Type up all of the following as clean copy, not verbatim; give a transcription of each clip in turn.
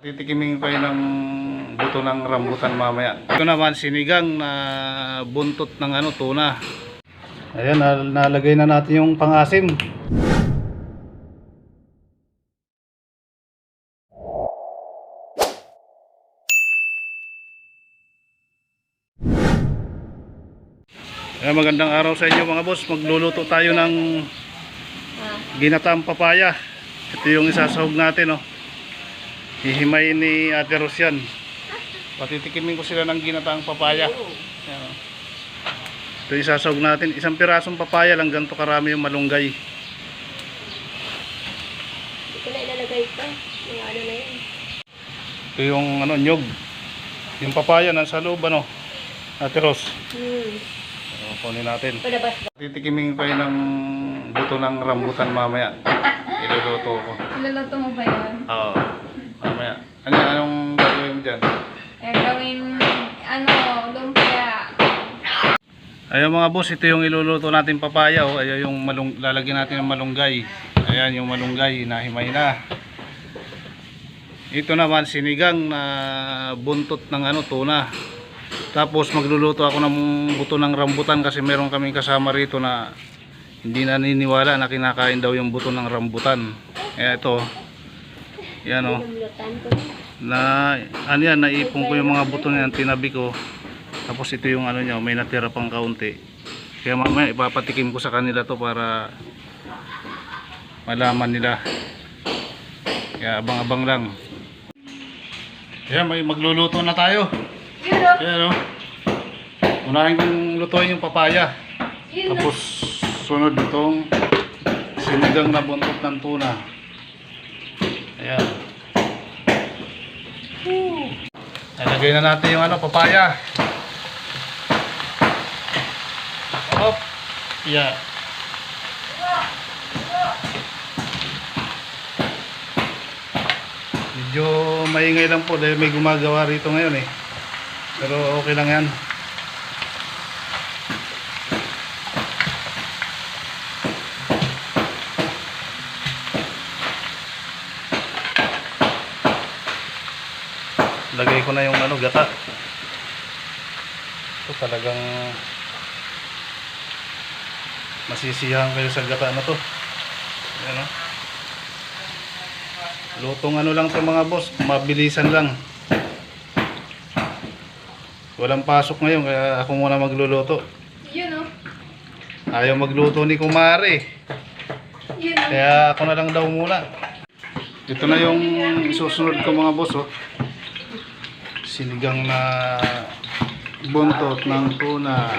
Titikimin ko ng buto ng rambutan mamaya. Ito naman sinigang na buntot ng tuna. Ayan, nalagay na natin yung pangasim. Ayan, magandang araw sa inyo mga boss. Magluluto tayo ng ginataang papaya. Ito yung isasahog natin, oh. Hihimayin ni Ate Ros yan. Patitikimin ko sila ng ginataang papaya. Ayan, oh. Ito yung isasahog natin. Isang pirasong papaya lang, ganito karami yung malunggay. Hindi ko na ilalagay ito. Yung ano na yun. Ito yung nyog. Yung papaya nasa loob, Ate Ros. Kunin natin. Titikimin ko ng buto ng rambutan mamaya. Iluluto ko. Iluluto mo ba yun? Oo. Mamaya. Anong gagawin mo dyan? Gawin, lumpia. Ayan mga boss, ito yung iluluto natin papaya. Oh. Ayan yung lalagyan natin ng malunggay. Ayan yung malunggay, nahimay na. Ito naman sinigang na buntot ng tuna. Tapos magluluto ako ng buto ng rambutan kasi meron kaming kasama rito na hindi naniniwala na kinakain daw yung buto ng rambutan. Kaya ito, yan naipon ko yung mga buto niyan, tinabi ko. Tapos ito yung niya, may natira pang kaunti. Kaya mamaya ipapatikim ko sa kanila to para malaman nila. Kaya abang-abang lang. Kaya may magluluto na tayo. Ayan, unahin kong lutuin yung papaya. Tapos sunod itong sinigang na buntot ng tuna. Ayan. Ilagay na natin yung papaya. Hop. Yeah. Medyo maingay lang po dahil may gumagawa rito ngayon eh. Pero okay lang yan. Lagay ko na yung gata. Ito talagang masisiyahan kayo sa gata na to. Ayan, lutong lang to mga boss, mabilisan lang. Walang pasok ngayon kaya ako muna magluluto. Ayaw magluto ni Kumare. Kaya ako na lang daw muna. Ito na yung susunod ko mga boss, sinigang na buntot ng tuna.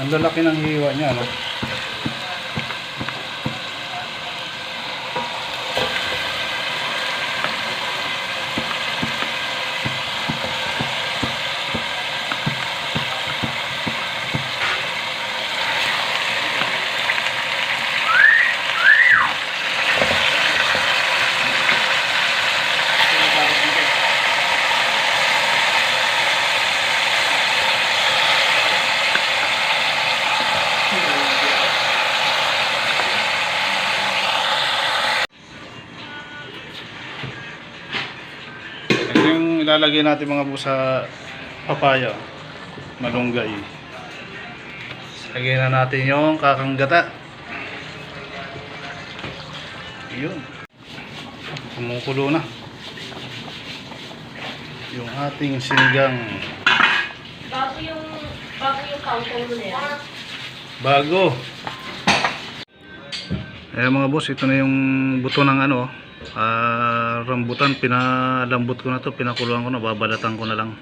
Ang lalaki ng hiwa niya, ilalagay natin mga buo sa papaya, malunggay. Lagyan na natin yung kakanggata. Yun, kumukulo na yung ating sinigang. Bago yung counter mo na yan. Bago. Ayan mga boss, ito na yung buto ng rambutan. Pinalambot ko na to, pinakuluan ko na, babalatan ko na lang.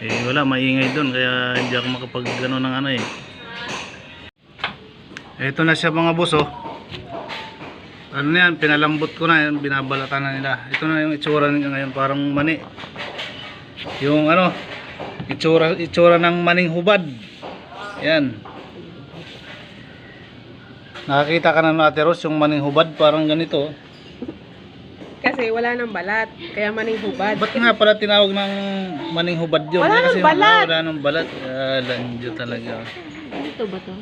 Wala, maingay doon kaya hindi ako makapag ng ito na siya mga boss, yan, pinalambot ko na yan, binabalatan na nila. Ito na yung itsura niya ngayon, parang mani. Yung itsura ng maning hubad. Yan. Nakakita ka na Ate Rose yung maning hubad parang ganito. Kasi wala nang balat, kaya maning hubad. Ba't nga pala tinawag ng maning hubad yun? Wala Kasi nang balat. Wala nang balat. Lanjo talaga. Dito ba to?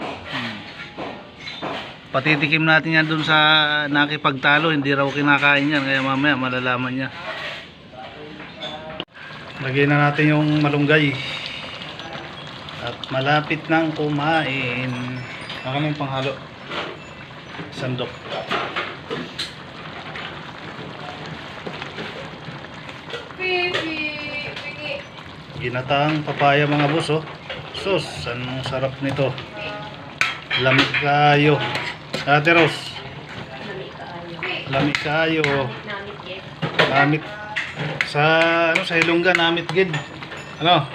Patitikim natin yan dun sa nakipagtalo. Hindi raw kinakain yan. Kaya mamaya malalaman niya. Lagyan na natin yung malunggay. At malapit nang kumain. Baka may panghalo. Sandok. Ginataang papaya mga boss oh. Sus, anong sarap nito. Lamig kayo. Ate Rose. Lamig kayo. Namit sa ano sa Ilongga namit gid. Ano?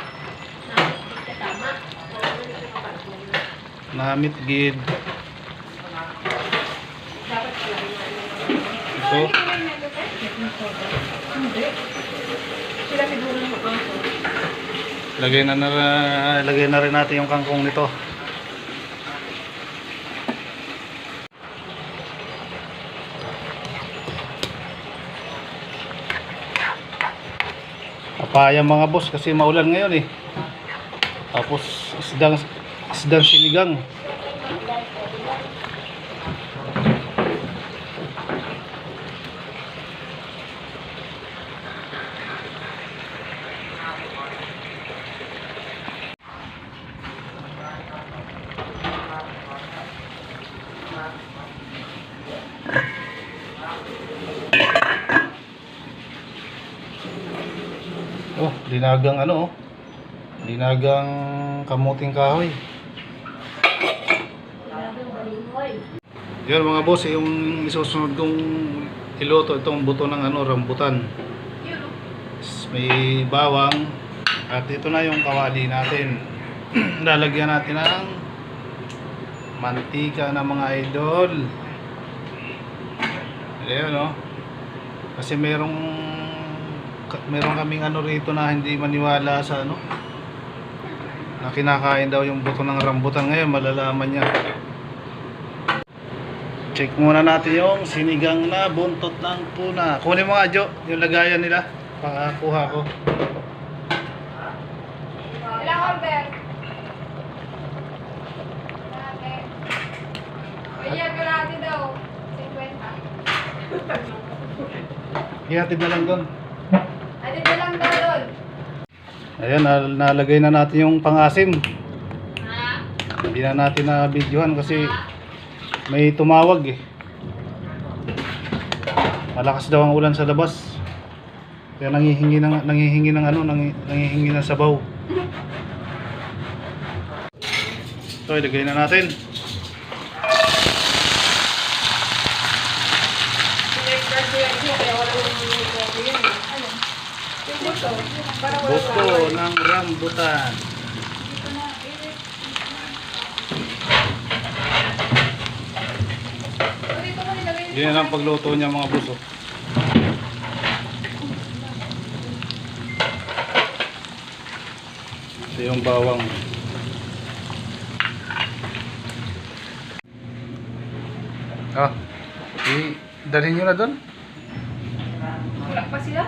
Namit gid. Ito. Lagay na rin natin yung kangkong nito. Papaya mga boss kasi maulan ngayon eh. Tapos isdang sinigang. Oh, dinagang ano oh. Dinagang kamuting kahoy. Yan mga boss, yung isusunod kong iluto itong buto ng ano, rambutan. May bawang at ito na yung kawali natin. Lalagyan natin ng mantika na mga idol. Ayan oh. Kasi meron kaming ano rito na hindi maniwala sa ano na kinakain daw yung buto ng rambutan. Ngayon malalaman niya. Check muna natin yung sinigang na buntot ng tuna. Kunin mo nga Jo, yung lagayan nila. Pakakuha ko. Ilang order? Kaya ka natin daw. 50. Ihatid na lang doon. Ate na lang daw doon. Ayan, nalagay na natin yung pangasim. Hindi na natin na videohan kasi may tumawag eh. Malakas daw ang ulan sa labas. Kaya nangihingi ng sabaw. So, ilagay na natin. Buto ng rambutan. Yan ang pagluto niya mga buso. Ito yung bawang. Ah, dalhin nyo na doon. Kulang pa sila?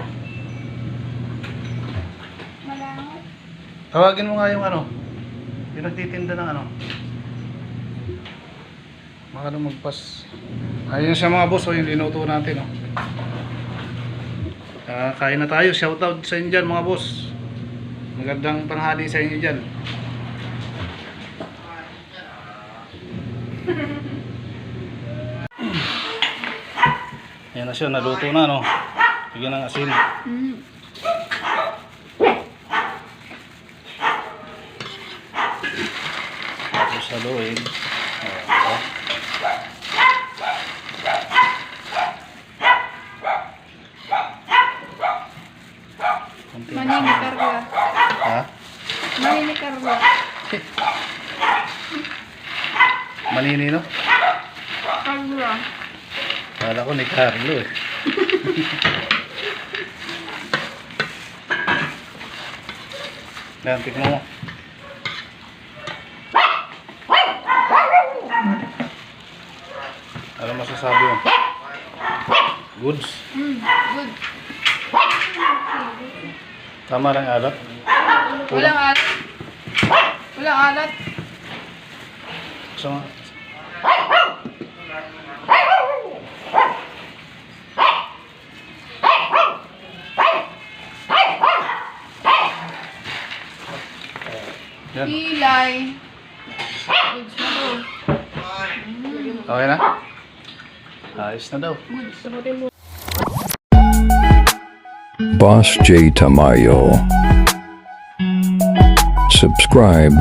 Malangot. Tawagin mo nga yung ano, yung nagtitinda ng ano. Baka nung magpas. Ayun siya mga boss, yung linuto natin. Kain na tayo. Shoutout sa inyo dyan mga boss. Magandang tanghali sa inyo dyan. Ayan na siya, naluto na no. Bigyan ng asin. Tapos haluin. Maninikar ka. Ha? Maninikar ka. Manini no? Carla. Kala ko ni Carlo eh. Ayan, tikman mo. masasabi mo? Goods? Good. Tama lang alat? Walang alat. Walang alat. Sama. Yan. Pilay. Goods na to. Okay na? Ayos na daw. Sabutin mo. Boss J Tamayo. Subscribe